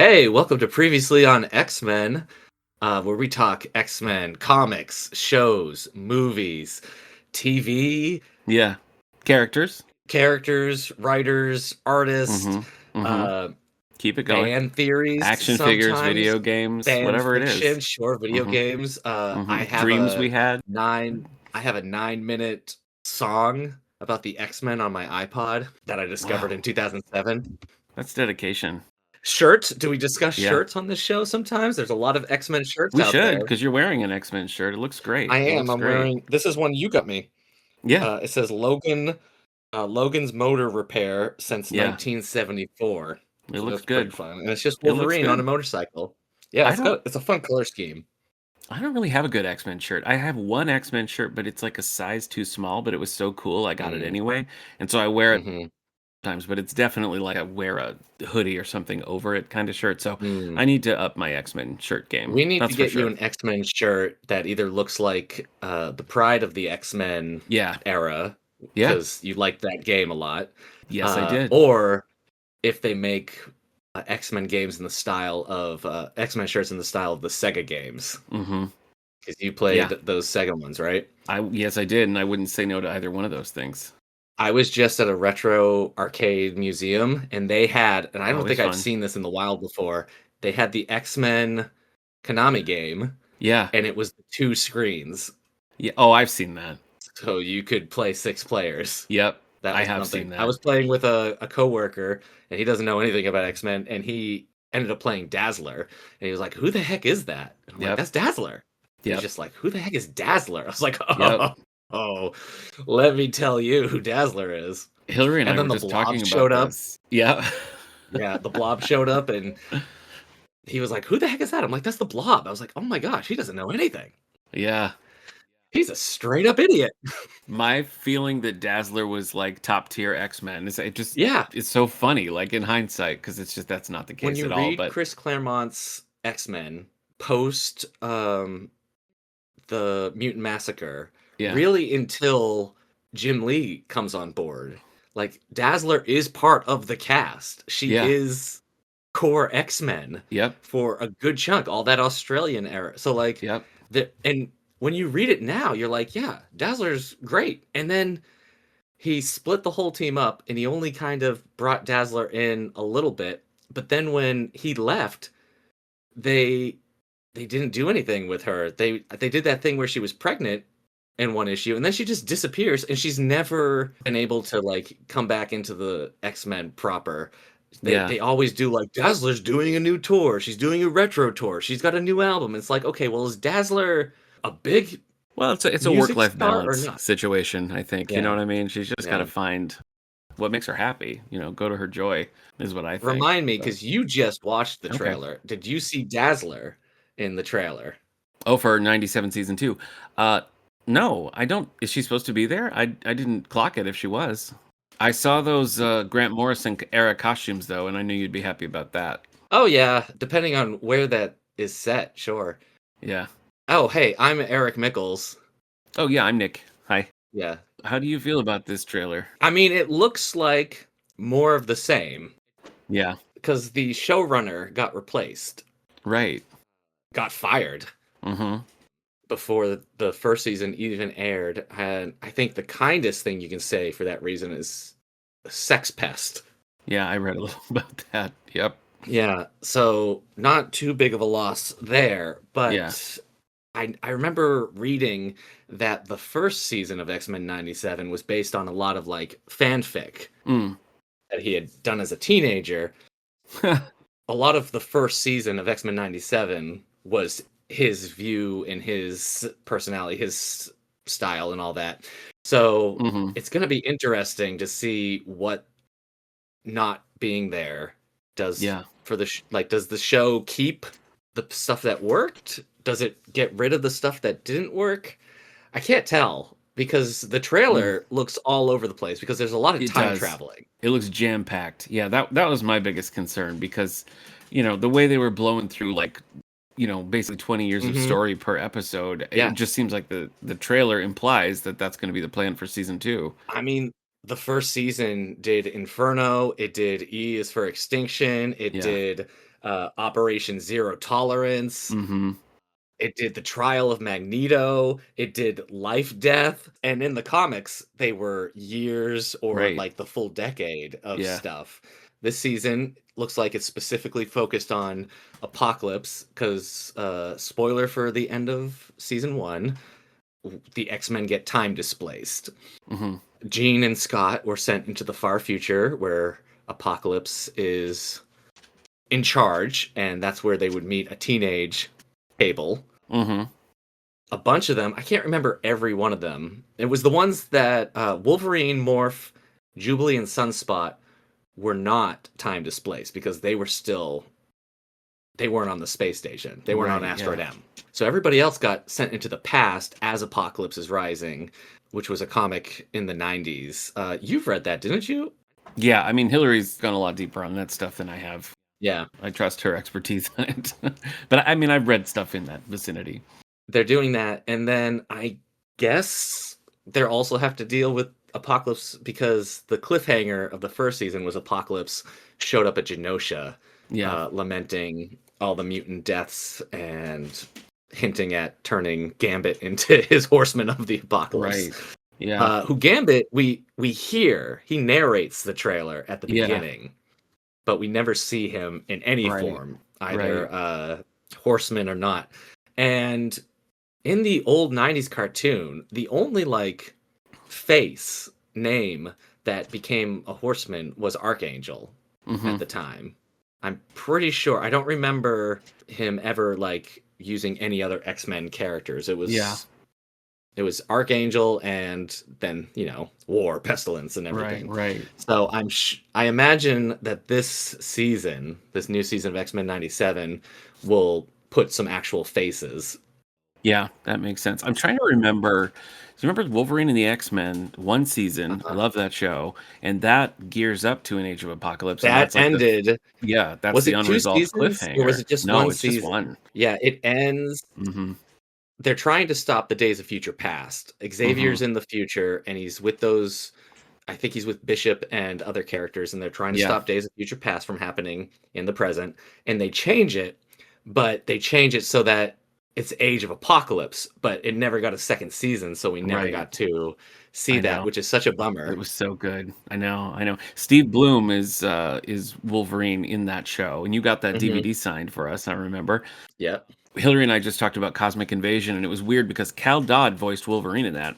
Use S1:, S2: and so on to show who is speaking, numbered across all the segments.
S1: Hey, welcome to Previously on X-Men, where we talk X-Men comics, shows, movies, TV,
S2: Yeah. Characters.
S1: characters, writers, artists,
S2: Mm-hmm. Mm-hmm.
S1: uh,
S2: Keep it going.
S1: fan theories
S2: Action figures,
S1: sometimes,
S2: video games,
S1: fan
S2: whatever it is.
S1: fiction, short video
S2: Mm-hmm.
S1: games.
S2: Mm-hmm. Dreams we had.
S1: I have a 9-minute song about the X-Men on my iPod that I discovered
S2: Wow.
S1: in 2007.
S2: That's dedication.
S1: Shirts? Do we discuss
S2: Yeah.
S1: shirts on this show sometimes? There's a lot of X-Men shirts
S2: We
S1: out
S2: should,
S1: there.
S2: because you're wearing an X-Men shirt. It looks great.
S1: I
S2: It
S1: am.
S2: looks
S1: I'm
S2: great.
S1: wearing. This is one you got me.
S2: Yeah.
S1: It says Logan's motor repair since
S2: Yeah.
S1: 1974.
S2: It
S1: So
S2: looks
S1: that's pretty
S2: good.
S1: fun, and it's just
S2: It looks
S1: Wolverine on a
S2: good.
S1: motorcycle. Yeah, it's a fun color scheme.
S2: I don't really have a good X-Men shirt. I have one X-Men shirt, but it's like a size too small, but it was so cool I got it anyway. And so I wear it
S1: Mm-hmm.
S2: sometimes, but it's definitely like I wear a hoodie or something over it kind of shirt. So
S1: Mm.
S2: I need to up my X-Men shirt game.
S1: We need
S2: That's
S1: to
S2: for
S1: get you
S2: sure.
S1: an X-Men shirt that either looks like the Pride of the X-Men
S2: Yeah.
S1: era,
S2: Yeah.
S1: because you liked that game a lot.
S2: Yes, I did.
S1: Or if they make X-Men games in the style of X-Men shirts in the style of the Sega games,
S2: Mm-hmm.
S1: because you played
S2: Yeah.
S1: those Sega ones, right?
S2: Yes, I did, and I wouldn't say no to either one of those things.
S1: I was just at a retro arcade museum, and they had, and I don't think
S2: Always
S1: I've
S2: fun.
S1: seen this in the wild before, they had the X-Men Konami game,
S2: Yeah.
S1: and it was 2 screens,
S2: Yeah. Oh, I've seen that.
S1: so you could play 6 players.
S2: Yep.
S1: That
S2: I
S1: was
S2: have
S1: something.
S2: seen
S1: I
S2: that.
S1: was playing with a coworker, and he doesn't know anything about X-Men, and he ended up playing Dazzler, and he was like, "Who the heck is that?" And I'm like,
S2: Yep.
S1: "That's Dazzler." He's
S2: Yep.
S1: just like, "Who the heck is Dazzler?" I was like,
S2: Yep.
S1: "Oh, let me tell you who Dazzler is."
S2: Hillary and
S1: And
S2: I
S1: then
S2: were
S1: the
S2: just
S1: Blob
S2: talking
S1: showed
S2: about
S1: up.
S2: this. Yeah.
S1: Yeah, the Blob showed up, and he was like, "Who the heck is that?" I'm like, "That's the Blob." I was like, "Oh my gosh, he doesn't know anything.
S2: Yeah.
S1: He's a straight up idiot."
S2: My feeling that Dazzler was like top tier X-Men is
S1: Yeah.
S2: it's so funny, like in hindsight, because it's just that's not the
S1: When
S2: case
S1: you
S2: at all.
S1: read
S2: But
S1: Chris Claremont's X-Men post the Mutant Massacre,
S2: yeah.
S1: really until Jim Lee comes on board, like Dazzler is part of the cast. She
S2: Yeah.
S1: is core X-Men
S2: Yep.
S1: for a good chunk, all that Australian era. So like
S2: Yep.
S1: and when you read it now, you're like, yeah, Dazzler's great. And then he split the whole team up, and he only kind of brought Dazzler in a little bit. But then when he left, they didn't do anything with her. They did that thing where she was pregnant in one issue, and then she just disappears, and she's never been able to like come back into the X-Men proper. They always do like, Dazzler's doing a new tour, she's doing a retro tour, she's got a new album. It's like, okay, well, is Dazzler a big
S2: Well, it's a
S1: music
S2: work-life
S1: star or
S2: balance
S1: not?
S2: situation, I think. You know what I mean? She's just got to find what makes her happy. Go to her joy is what I think.
S1: Remind me, because you just watched the
S2: Okay.
S1: trailer. Did you see Dazzler in the trailer?
S2: Oh, for 97 season 2. No, I don't. Is she supposed to be there? I didn't clock it if she was. I saw those Grant Morrison era costumes though, and I knew you'd be happy about that.
S1: Oh yeah, depending on where that is set, sure.
S2: Yeah.
S1: Oh hey, I'm Eric Mickles.
S2: Oh yeah, I'm Nick. Hi.
S1: Yeah.
S2: How do you feel about this trailer?
S1: I mean, it looks like more of the same.
S2: Yeah.
S1: Because the showrunner got replaced.
S2: Right.
S1: Got fired.
S2: Mm-hmm.
S1: Before the first season even aired. And I think the kindest thing you can say for that reason is sex pest.
S2: Yeah, I read a little about that. Yep.
S1: Yeah, so not too big of a loss there, but
S2: Yeah.
S1: I remember reading that the first season of X-Men 97 was based on a lot of like fanfic that he had done as a teenager. A lot of the first season of X-Men 97 was his view and his personality, his style and all that. So it's going to be interesting to see what not being there does for the does the show keep the stuff that worked? Does it get rid of the stuff that didn't work? I can't tell, because the trailer looks all over the place, because there's a lot of time traveling.
S2: It looks jam-packed. Yeah, that was my biggest concern, because the way they were blowing through like basically 20 years of story per episode, it just seems like the trailer implies that that's going to be the plan for season 2.
S1: I mean, the first season did Inferno, it did E is for Extinction, it did Operation Zero Tolerance.
S2: Mm-hmm.
S1: It did the trial of Magneto. It did Life Death. And in the comics, they were years or
S2: Right.
S1: like the full decade of
S2: Yeah.
S1: stuff. This season looks like it's specifically focused on Apocalypse because, spoiler for the end of season 1, the X-Men get time displaced.
S2: Mm-hmm.
S1: Jean and Scott were sent into the far future where Apocalypse is in charge, and that's where they would meet a teenage Cable.
S2: Mm-hmm.
S1: A bunch of them, I can't remember every one of them. It was the ones that Wolverine, Morph, Jubilee, and Sunspot were not time displaced because they weren't on the space station. They weren't on Asteroid M. So everybody else got sent into the past as Apocalypse is Rising, which was a comic in the 90s. You've read that, didn't you?
S2: Yeah, I mean, Hillary's gone a lot deeper on that stuff than I have.
S1: Yeah.
S2: I trust her expertise on it. But I mean, I've read stuff in that vicinity.
S1: They're doing that, and then I guess they'll also have to deal with Apocalypse because the cliffhanger of the first season was Apocalypse showed up at Genosha, lamenting all the mutant deaths and hinting at turning Gambit into his Horseman of the Apocalypse.
S2: Right. Yeah.
S1: Who Gambit, we hear, he narrates the trailer at the beginning, but we never see him in any form, either Horseman or not. And in the old 90s cartoon, the only like face name that became a Horseman was Archangel at the time. I'm pretty sure. I don't remember him ever like using any other X-Men characters. It was Archangel and then, War, Pestilence, and everything.
S2: Right.
S1: So I imagine that this new season of X-Men 97 will put some actual faces.
S2: Yeah, that makes sense. I'm trying to remember. Do you remember Wolverine and the X-Men, one season? I love that show. And that gears up to an Age of Apocalypse.
S1: That ended.
S2: That's
S1: was
S2: the
S1: it
S2: unresolved
S1: 2 seasons,
S2: cliffhanger.
S1: or was it just
S2: no,
S1: one
S2: it's
S1: season?
S2: Just one.
S1: Yeah, it ends.
S2: Mm-hmm.
S1: They're trying to stop the Days of Future Past. Xavier's in the future, and he's with those. I think he's with Bishop and other characters, and they're trying to stop Days of Future Past from happening in the present. And they change it, but they change it so that it's Age of Apocalypse, but it never got a second season, so we never got to see that, which is such a bummer.
S2: It was so good. I know. Steve Bloom is Wolverine in that show, and you got that DVD signed for us, I remember.
S1: Yep.
S2: Hillary and I just talked about Cosmic Invasion, and it was weird because Cal Dodd voiced Wolverine in that,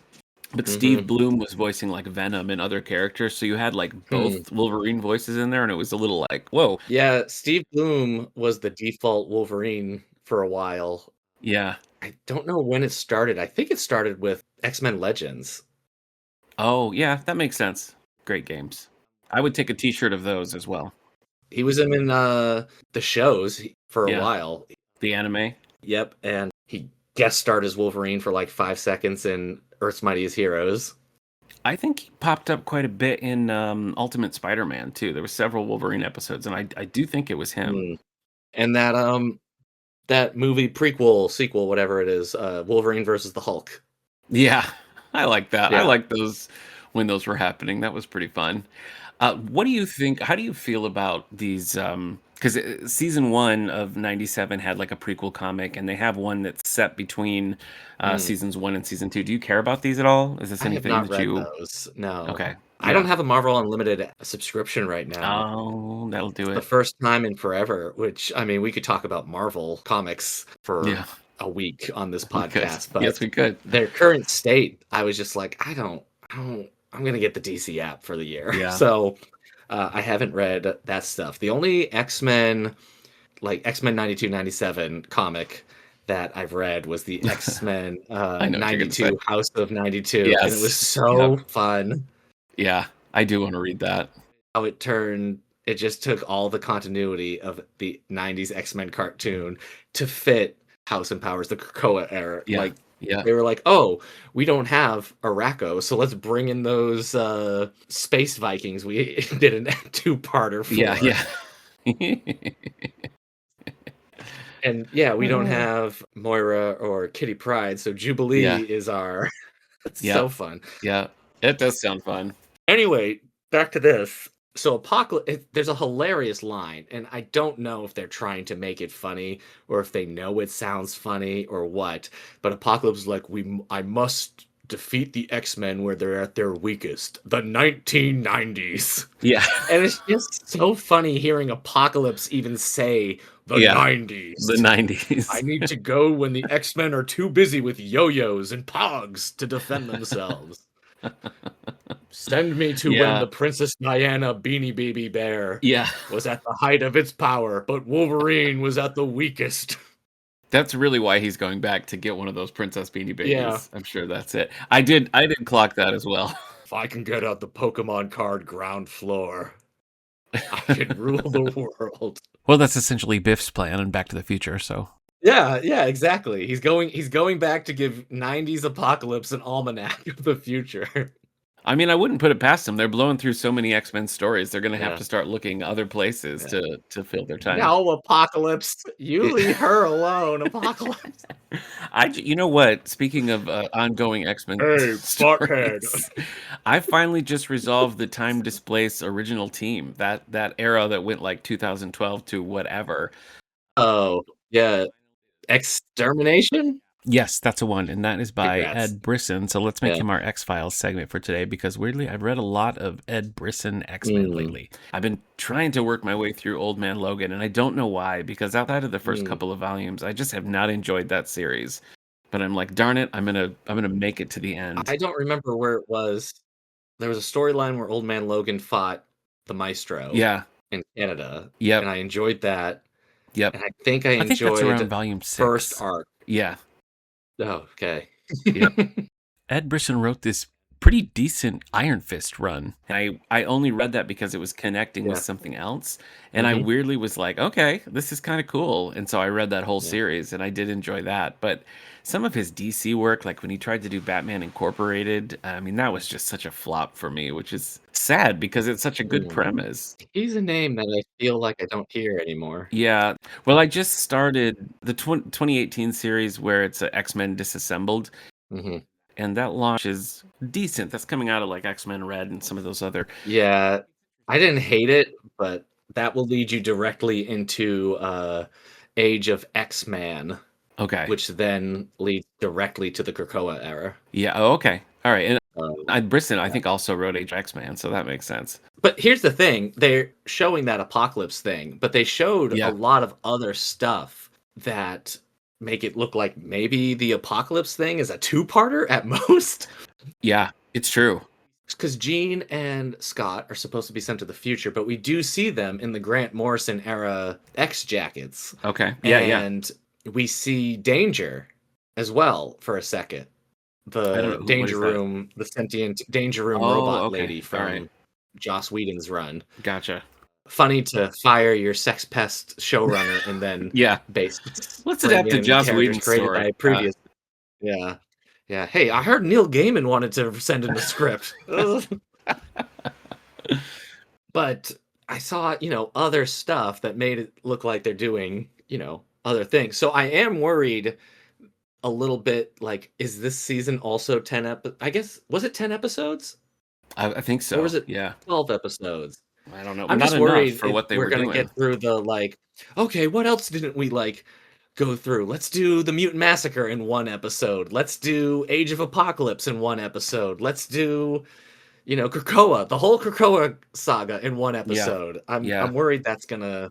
S2: but Steve Bloom was voicing like Venom and other characters, so you had like both Wolverine voices in there, and it was a little like, whoa.
S1: Yeah, Steve Bloom was the default Wolverine for a while.
S2: Yeah.
S1: I don't know when it started. I think it started with X-Men Legends.
S2: Oh, yeah, that makes sense. Great games. I would take a t-shirt of those as well.
S1: He was in the shows for a while.
S2: The anime?
S1: Yep, and he guest starred as Wolverine for like 5 seconds in Earth's Mightiest Heroes.
S2: I think he popped up quite a bit in Ultimate Spider-Man, too. There were several Wolverine episodes, and I do think it was him.
S1: And that movie sequel, whatever it is, Wolverine versus the Hulk.
S2: Yeah, I like that. I like those when those were happening. That was pretty fun. What do you think? How do you feel about these? Because season 1 of 97 had like a prequel comic, and they have one that's set between seasons 1 and season 2. Do you care about these at all? Is this anything
S1: I have not
S2: that
S1: read those? No.
S2: Okay.
S1: I don't have a Marvel Unlimited subscription right now.
S2: Oh, that'll do it.
S1: The first time in forever, which, I mean, we could talk about Marvel comics for a week on this podcast. But
S2: yes, we could.
S1: Their current state, I was just like, I'm going to get the DC app for the year.
S2: Yeah.
S1: So I haven't read that stuff. The only X-Men 92, 97 comic that I've read was the X-Men 92 House of 92.
S2: Yes.
S1: And it was so fun.
S2: Yeah, I do want to read that.
S1: How it just took all the continuity of the 90s X-Men cartoon to fit House and Powers, the Krakoa era.
S2: Yeah.
S1: They were like, oh, we don't have Araco, so let's bring in those space Vikings we did a 2-parter for.
S2: Yeah.
S1: And we don't have Moira or Kitty Pryde, so Jubilee is our... It's so fun.
S2: Yeah, it does sound fun.
S1: Anyway, back to this. So Apocalypse, there's a hilarious line, and I don't know if they're trying to make it funny or if they know it sounds funny or what. But Apocalypse is like, I must defeat the X-Men where they're at their weakest, the 1990s.
S2: Yeah.
S1: And it's just so funny hearing Apocalypse even say the 90s.
S2: The 90s.
S1: I need to go when the X-Men are too busy with yo-yos and pogs to defend themselves. Send me to when the Princess Diana Beanie Baby Bear was at the height of its power, but Wolverine was at the weakest.
S2: That's really why he's going back, to get one of those Princess Beanie Babies.
S1: Yeah.
S2: I'm sure that's it. I did clock that as well.
S1: If I can get out the Pokemon card ground floor, I can rule the world.
S3: Well, that's essentially Biff's plan in Back to the Future, so.
S1: Yeah, exactly. He's going back to give 90s Apocalypse an almanac of the future.
S2: I mean, I wouldn't put it past them. They're blowing through so many X-Men stories. They're going to have to start looking other places to fill their time.
S1: No, Apocalypse. You leave her alone, Apocalypse.
S2: You know what? Speaking of ongoing X-Men stories, I finally just resolved the Time Displace original team. That era that went like 2012 to whatever.
S1: Oh, yeah. Extermination?
S3: Yes, that's a one, and that is by
S1: Congrats.
S3: Ed Brisson. So let's make him our X-Files segment for today, because weirdly, I've read a lot of Ed Brisson X-Men lately. I've been trying to work my way through Old Man Logan, and I don't know why, because outside of the first couple of volumes, I just have not enjoyed that series. But I'm like, darn it, I'm gonna make it to the end.
S1: I don't remember where it was. There was a storyline where Old Man Logan fought the Maestro. In Canada.
S2: Yep.
S1: And I enjoyed that.
S2: Yep.
S1: And I think enjoyed
S3: that's around volume 6.
S1: First arc.
S2: Yeah.
S1: Oh, okay.
S2: Yep.
S3: Ed Brisson wrote this pretty decent Iron Fist run.
S2: I only read that because it was connecting with something else. And I weirdly was like, okay, this is kind of cool. And so I read that whole series, and I did enjoy that. But some of his DC work, like when he tried to do Batman Incorporated, I mean, that was just such a flop for me, which is sad because it's such a good premise.
S1: He's a name that I feel like I don't hear anymore.
S2: Yeah. Well, I just started the 2018 series where it's X-Men Disassembled. And that launch is decent. That's coming out of like X-Men Red and some of those other.
S1: Yeah. I didn't hate it, but that will lead you directly into Age of X-Man.
S2: Okay.
S1: Which then leads directly to the Krakoa era.
S2: Yeah. Oh, okay. All right. And Brisson, I think, also wrote Age of X-Man, so that makes sense.
S1: But here's the thing. They're showing that Apocalypse thing, but they showed a lot of other stuff that make it look like maybe the Apocalypse thing is a two-parter at most.
S2: Yeah, it's true.
S1: Because Jean and Scott are supposed to be sent to the future, but we do see them in the Grant Morrison era X jackets.
S2: Okay.
S1: And we see Danger as well for a second. The Danger Room, the sentient Danger Room robot lady from Joss Whedon's run.
S2: Gotcha.
S1: Funny to fire your sex pest showrunner and then
S2: let's adapt to Joss Whedon's story.
S1: Yeah. Hey, I heard Neil Gaiman wanted to send in the script. But I saw, other stuff that made it look like they're doing, other things. So I am worried a little bit, like, is this season also 10 I guess, was it 10 episodes?
S2: I think so.
S1: Or was it
S2: 12
S1: episodes?
S2: I don't know.
S1: I'm just worried
S2: for what they
S1: we're
S2: were
S1: gonna
S2: doing.
S1: Get through the okay, what else didn't we go through? Let's do the Mutant Massacre in one episode. Let's do Age of Apocalypse in one episode. Let's do, Krakoa, the whole Krakoa saga in one episode. I'm worried that's gonna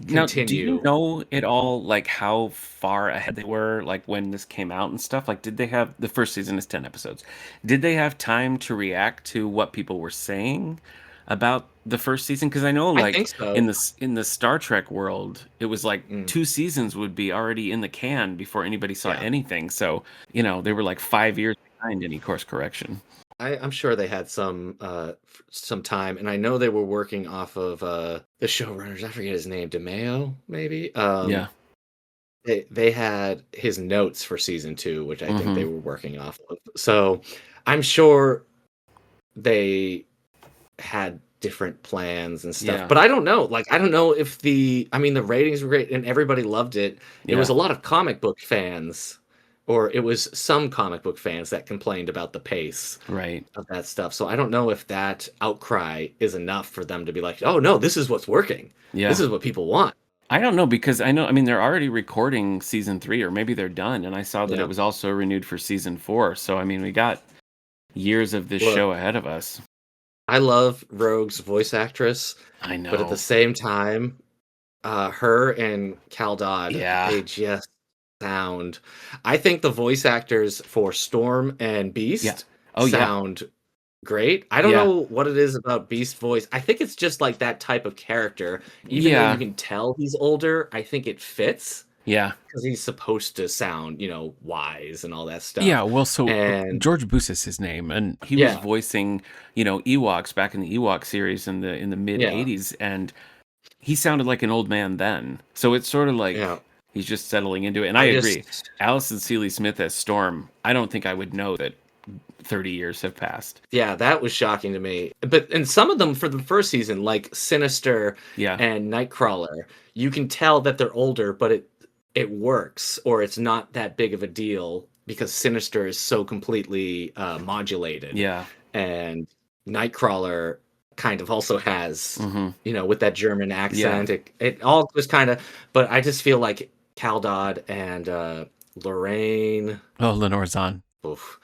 S1: continue.
S2: Now, do you know at all, like, how far ahead they were, like, when this came out and stuff? Like, did they have, the first season is 10 episodes. Did they have time to react to what people were saying about the first season? Because I know, like,
S1: I think so.
S2: in the Star Trek world, it was like 2 seasons would be already in the can before anybody saw anything. So, they were like 5 years behind any course correction.
S1: I'm sure they had some time, and I know they were working off of the showrunners. I forget his name, DeMeo, maybe. They had his notes for season 2, which I think they were working off of. So I'm sure they had different plans and stuff, but I don't know. Like, I don't know if the ratings were great and everybody loved it. There was a lot of comic book fans or it was some comic book fans that complained about the pace
S2: Right.
S1: of that stuff. So I don't know if that outcry is enough for them to be like, oh no, this is what's working.
S2: Yeah.
S1: This is what people want.
S2: I don't know, because I mean, they're already recording season 3, or maybe they're done. And I saw that it was also renewed for season 4. So, I mean, we got years of this show ahead of us.
S1: I love Rogue's voice actress.
S2: I know.
S1: But at the same time, her and Cal Dodd, they just sound... I think the voice actors for Storm and Beast sound great. I don't know what it is about Beast voice. I think it's just like that type of character. Even though you can tell he's older, I think it fits.
S2: Yeah.
S1: Because he's supposed to sound, wise and all that stuff.
S3: Yeah, well, so George Bush is his name, and
S2: he was voicing, Ewoks back in the Ewok series in the mid 80s, and he sounded like an old man then. So it's sort of like he's just settling into it. And I agree. Alison Seeley Smith as Storm, I don't think I would know that 30 years have passed.
S1: Yeah, that was shocking to me. And some of them for the first season, like Sinister and Nightcrawler, you can tell that they're older, but it works, or it's not that big of a deal because Sinister is so completely modulated.
S2: Yeah.
S1: And Nightcrawler kind of also has, with that German accent. It all was kind of, but I just feel like Cal Dodd and Lorraine.
S3: Oh, Lenore Zahn.
S1: Oof.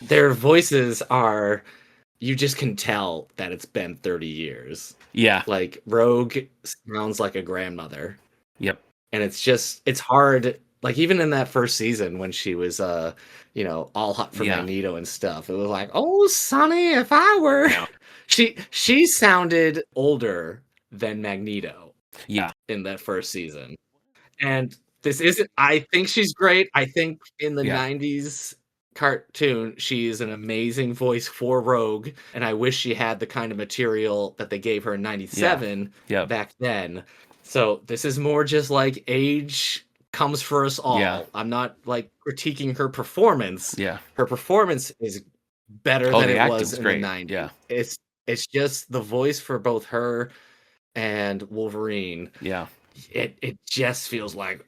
S1: Their voices are, you just can tell that it's been 30 years.
S2: Yeah.
S1: Like Rogue sounds like a grandmother.
S2: Yep.
S1: And it's hard, like even in that first season when she was all hot for Magneto and stuff, it was like, oh Sonny, if I were she sounded older than Magneto.
S2: Yeah.
S1: In that first season. And this isn't, I think she's great. I think in the 90s cartoon, she's an amazing voice for Rogue. And I wish she had the kind of material that they gave her in 97 back then. So this is more just like age comes for us all.
S2: Yeah.
S1: I'm not like critiquing her performance.
S2: Yeah.
S1: Her performance is better than it was in
S2: great.
S1: the 90s.
S2: Yeah.
S1: It's just the voice for both her and Wolverine.
S2: Yeah.
S1: It just feels like,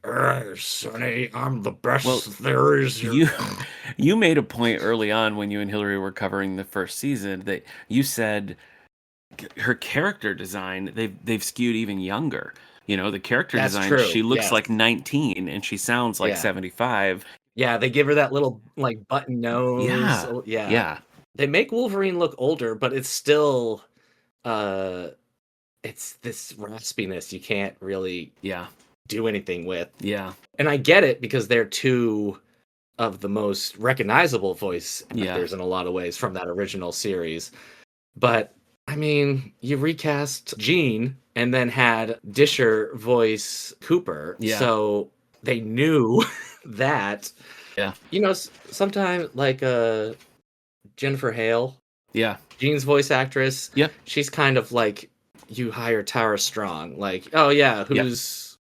S1: Sonny, I'm the best
S2: there is. You made a point early on when you and Hillary were covering the first season that you said her character design, they've skewed even younger. The character design,
S1: true.
S2: She looks like 19 and she sounds like 75.
S1: Yeah, they give her that little like button nose. Yeah. They make Wolverine look older, but it's still it's this raspiness you can't really do anything with.
S2: Yeah.
S1: And I get it because they're two of the most recognizable voice actors in a lot of ways from that original series. But I mean, you recast Jean and then had Disher voice Cooper.
S2: Yeah.
S1: So they knew that.
S2: Yeah.
S1: Sometimes like Jennifer Hale.
S2: Yeah.
S1: Jean's voice actress.
S2: Yeah.
S1: She's kind of like, you hire Tara Strong, like, oh yeah, who's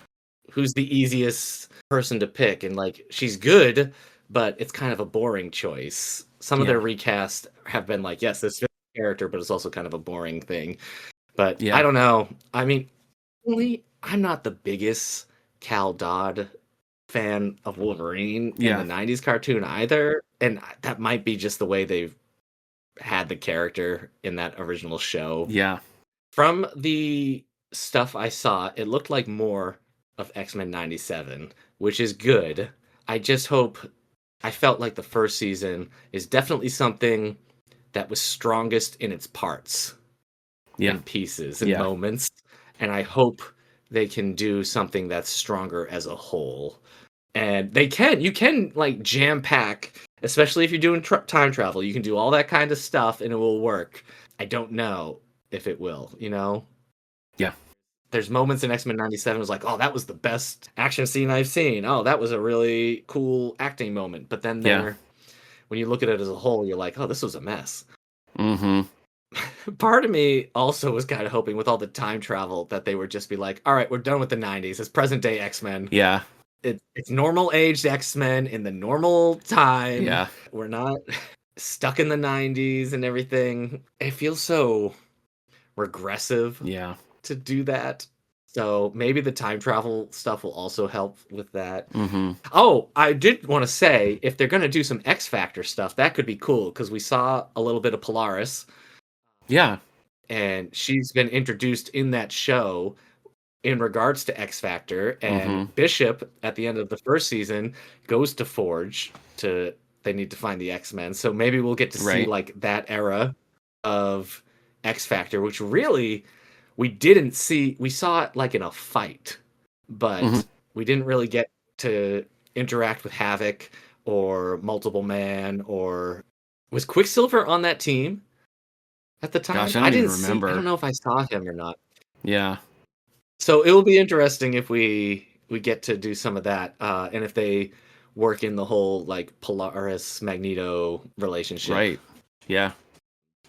S1: the easiest person to pick, and like she's good, but it's kind of a boring choice. Some of their recasts have been like, yes, this fits the character, but it's also kind of a boring thing. But I don't know. I mean, I'm not the biggest Cal Dodd fan of Wolverine in the 90s cartoon either, and that might be just the way they've had the character in that original show.
S2: Yeah.
S1: From the stuff I saw, it looked like more of X-Men 97, which is good. I just hope... I felt like the first season is definitely something that was strongest in its parts. And pieces and moments. And I hope they can do something that's stronger as a whole. And they can. You can, like, jam-pack, especially if you're doing time travel. You can do all that kind of stuff and it will work. I don't know if it will,
S2: Yeah.
S1: There's moments in X-Men 97 was like, oh, that was the best action scene I've seen. Oh, that was a really cool acting moment. But then when you look at it as a whole, you're like, oh, this was a mess.
S2: Mm-hmm.
S1: Part of me also was kind of hoping with all the time travel that they would just be like, all right, we're done with the 90s. It's present day X-Men.
S2: Yeah.
S1: It's normal aged X-Men in the normal time.
S2: Yeah.
S1: We're not stuck in the 90s and everything. It feels so regressive to do that. So maybe the time travel stuff will also help with that.
S2: Mm-hmm.
S1: Oh, I did want to say, if they're going to do some X Factor stuff, that could be cool, because we saw a little bit of Polaris.
S2: Yeah.
S1: And she's been introduced in that show in regards to X Factor. And Bishop, at the end of the first season, goes to Forge they need to find the X-Men. So maybe we'll get to see like that era of X Factor, which really we didn't see. We saw it like in a fight, but we didn't really get to interact with Havoc or Multiple Man. Or was Quicksilver on that team at the time?
S2: Gosh, I don't even remember.
S1: I don't know if I saw him or not.
S2: Yeah.
S1: So it will be interesting if we get to do some of that, and if they work in the whole like Polaris Magneto relationship.
S2: Right. Yeah.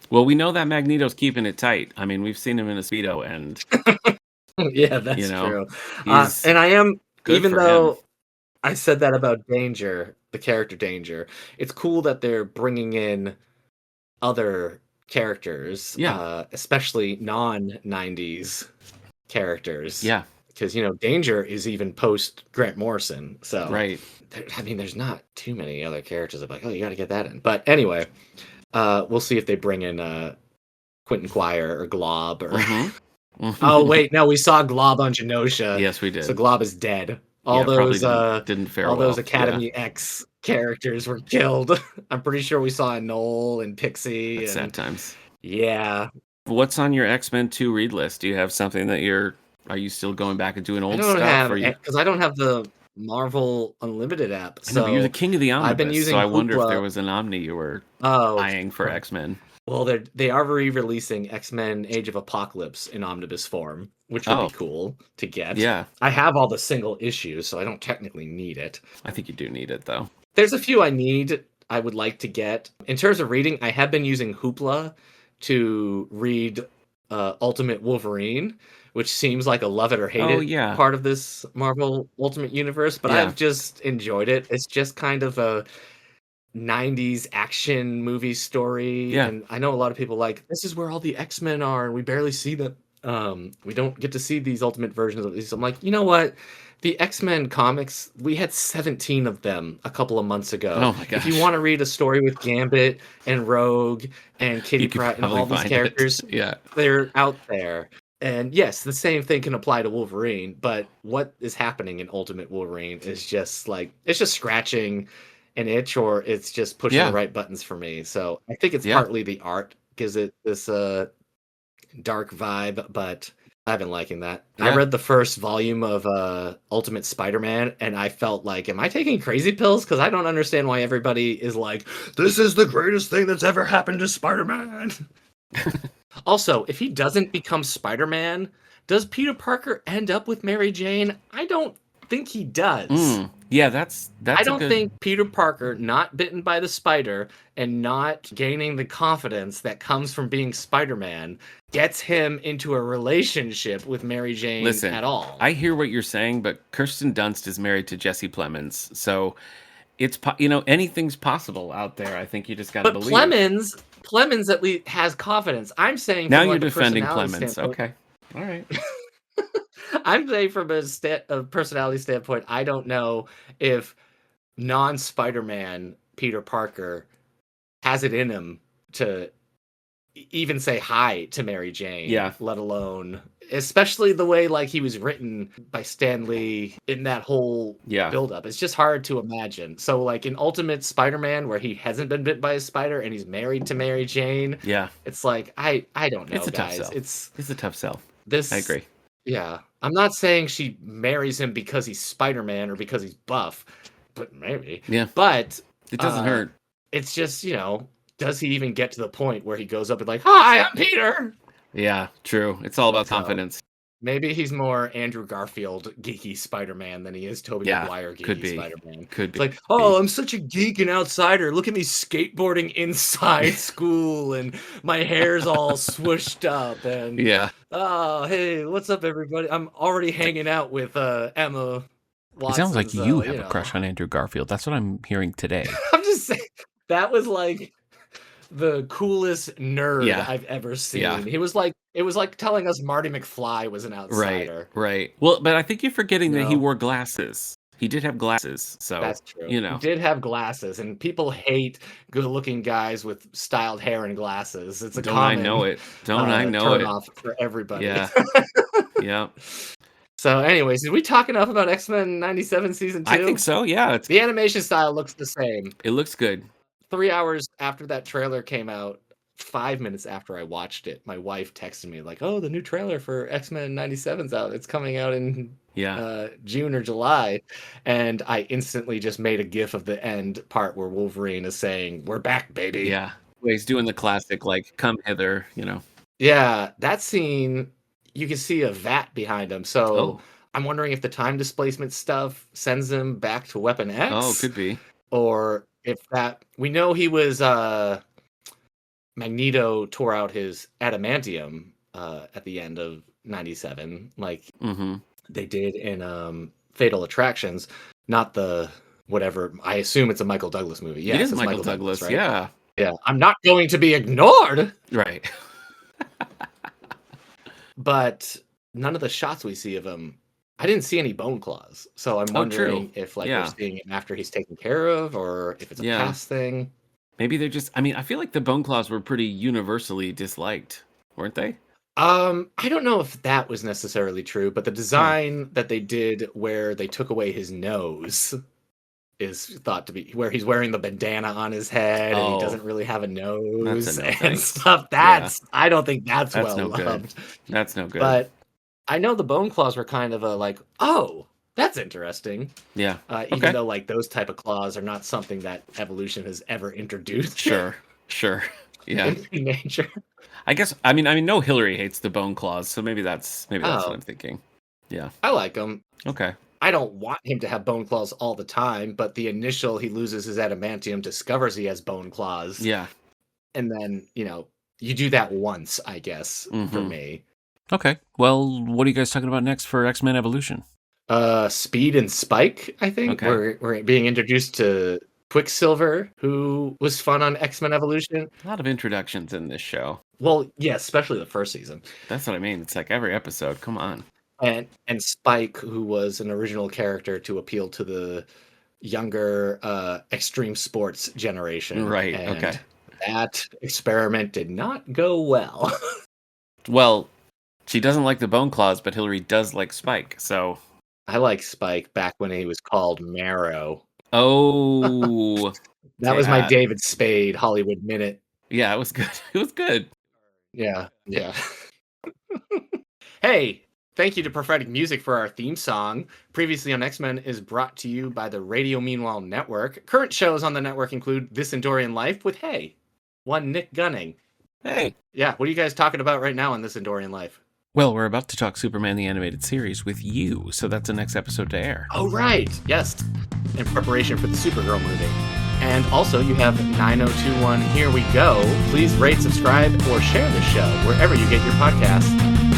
S2: Well, we know that Magneto's keeping it tight. I mean, we've seen him in a Speedo, and
S1: yeah, that's true. And I am, even though I said that about Danger, the character Danger, it's cool that they're bringing in other characters, especially non-90s characters.
S2: Yeah.
S1: Because, Danger is even post Grant Morrison. So, there's not too many other characters that are like, oh, you got to get that in. But anyway, we'll see if they bring in Quentin Quire or Glob. Or oh, wait, no, we saw Glob on Genosha.
S2: Yes, we did.
S1: So Glob is dead. All those didn't fare all those Academy X characters were killed. I'm pretty sure we saw Noel and Pixie.
S2: That's sad times.
S1: Yeah.
S2: What's on your X-Men 2 read list? Do you have something that are you still going back and doing old stuff?
S1: Because I don't have the Marvel Unlimited app. So
S2: but you're the king of the omnibus.
S1: I've been using
S2: so I wonder if there was an Omni you were eyeing for X-Men.
S1: Well, they are re-releasing X-Men Age of Apocalypse in omnibus form, which would be cool to get.
S2: Yeah.
S1: I have all the single issues, so I don't technically need it.
S2: I think you do need it, though.
S1: There's a few I would like to get. In terms of reading, I have been using Hoopla to read Ultimate Wolverine, which seems like a love it or hate it part of this Marvel Ultimate Universe, but I've just enjoyed it. It's just kind of a 90s action movie story, and I know a lot of people like, this is where all the X-Men are, and we barely see them. We don't get to see these ultimate versions of these. I'm like, you know what? The X-Men comics, we had 17 of them a couple of months ago.
S2: Oh my gosh.
S1: If you want to read a story with Gambit and Rogue and Kitty Pryde and all these characters, they're out there. And yes, the same thing can apply to Wolverine, but what is happening in Ultimate Wolverine is just like, it's just scratching an itch, or it's just pushing the right buttons for me. So I think it's partly the art gives it this dark vibe, but I've been liking that. I read the first volume of Ultimate Spider-Man, and I felt like, am I taking crazy pills? Because I don't understand why everybody is like, this is the greatest thing that's ever happened to Spider-Man. Also, if he doesn't become Spider-Man, does Peter Parker end up with Mary Jane? I don't think he does.
S2: Yeah, that's
S1: I don't think Peter Parker, not bitten by the spider and not gaining the confidence that comes from being Spider-Man, gets him into a relationship with Mary Jane at all.
S2: I hear what you're saying, but Kirsten Dunst is married to Jesse Plemons, so it's anything's possible out there. I think you just got to believe.
S1: But Plemons at least has confidence. I'm saying
S2: now you're defending Plemons. Okay, all right.
S1: I'm saying from a personality standpoint, I don't know if non-Spider-Man Peter Parker has it in him to even say hi to Mary Jane. Let alone, especially the way like he was written by Stan Lee in that whole build-up. It's just hard to imagine. So like in Ultimate Spider-Man, where he hasn't been bit by a spider and he's married to Mary Jane. It's like I don't know,
S2: it's a
S1: guys.
S2: Tough sell. It's a tough sell. I agree.
S1: Yeah, I'm not saying she marries him because he's Spider-Man or because he's buff, but maybe.
S2: Yeah.
S1: But
S2: it doesn't hurt.
S1: It's just, does he even get to the point where he goes up and like, hi, I'm Peter?
S2: Yeah, true. It's all about confidence.
S1: Maybe he's more Andrew Garfield geeky Spider-Man than he is Tobey Maguire geeky Spider-Man.
S2: Could be.
S1: Like, oh, I'm such a geek and outsider. Look at me skateboarding inside school and my hair's all swooshed up. And oh, hey, what's up, everybody? I'm already hanging out with Emma Watson.
S3: It sounds like you have a crush on Andrew Garfield. That's what I'm hearing today.
S1: I'm just saying, that was like the coolest nerd
S2: Yeah.
S1: I've ever seen.
S2: Yeah.
S1: It was like telling us Marty McFly was an outsider.
S2: Right. Well, but I think you're forgetting that he
S1: No.
S2: wore glasses. He did have glasses, so
S1: That's true.
S2: you
S1: He
S2: know.
S1: did have glasses, and people hate good-looking guys with styled hair and glasses. It's a
S2: Don't I
S1: common
S2: know it? Don't I know it?
S1: turn-off for everybody.
S2: Yeah. Yeah.
S1: So, anyways, did we talk enough about X-Men 97 Season 2?
S2: I think so, yeah.
S1: The animation style looks the same.
S2: It looks good.
S1: 3 hours after that trailer came out, 5 minutes after I watched it, my wife texted me like, "Oh, the new trailer for X-Men 97's out. It's coming out in June or July." And I instantly just made a gif of the end part where Wolverine is saying, "We're back, baby."
S2: Yeah. He's doing the classic, like, come hither, you know.
S1: Yeah, that scene, you can see a vat behind him. So I'm wondering if the time displacement stuff sends him back to Weapon X.
S2: Oh, could be.
S1: Or if that, we know he was Magneto tore out his adamantium at the end of 97, like they did in Fatal Attractions, not the whatever. I assume it's a Michael Douglas movie. Yeah,
S2: it is Michael Douglas, right? Yeah.
S1: I'm not going to be ignored.
S2: Right.
S1: But none of the shots we see of him, I didn't see any bone claws. So I'm wondering if we're seeing him after he's taken care of, or if it's a past thing.
S2: Maybe they're just, I feel like the bone claws were pretty universally disliked, weren't they?
S1: I don't know if that was necessarily true, but the design that they did where they took away his nose is thought to be where he's wearing the bandana on his head and he doesn't really have a nose and stuff. I don't think that's well loved.
S2: That's no good.
S1: But I know the bone claws were kind of a like, oh, that's interesting.
S2: Yeah.
S1: Even though like those type of claws are not something that evolution has ever introduced.
S2: Sure. Yeah.
S1: In nature.
S2: I guess I know Hillary hates the bone claws, so maybe that's what I'm thinking. Yeah.
S1: I like them.
S2: Okay.
S1: I don't want him to have bone claws all the time, but the initial he loses his adamantium, discovers he has bone claws.
S2: Yeah.
S1: And then, you do that once, I guess, for me.
S3: Okay. Well, what are you guys talking about next for X-Men Evolution?
S1: Speed and Spike, I think.
S2: Okay.
S1: We're being introduced to Quicksilver, who was fun on X-Men Evolution.
S2: A lot of introductions in this show.
S1: Well, yeah, especially the first season.
S2: That's what I mean. It's like every episode. Come on.
S1: And Spike, who was an original character to appeal to the younger extreme sports generation.
S2: Right,
S1: and that experiment did not go well.
S2: Well, she doesn't like the bone claws, but Hillary does like Spike, so...
S1: I like Spike back when he was called Marrow.
S2: Oh!
S1: That was my David Spade Hollywood Minute.
S2: Yeah, it was good. It was good.
S1: Yeah. Hey! Thank you to Prophetic Music for our theme song. Previously on X-Men is brought to you by the Radio Meanwhile Network. Current shows on the network include This Endorian Life with, one Nick Gunning.
S2: Hey.
S1: Yeah, what are you guys talking about right now on This Endorian Life?
S3: Well, we're about to talk Superman the Animated Series with you, so that's the next episode to air.
S1: Oh, right. Yes. In preparation for the Supergirl movie. And also, you have 9021 Here We Go. Please rate, subscribe, or share the show wherever you get your podcasts.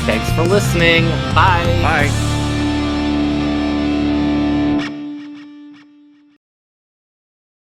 S1: Thanks for listening. Bye.
S2: Bye.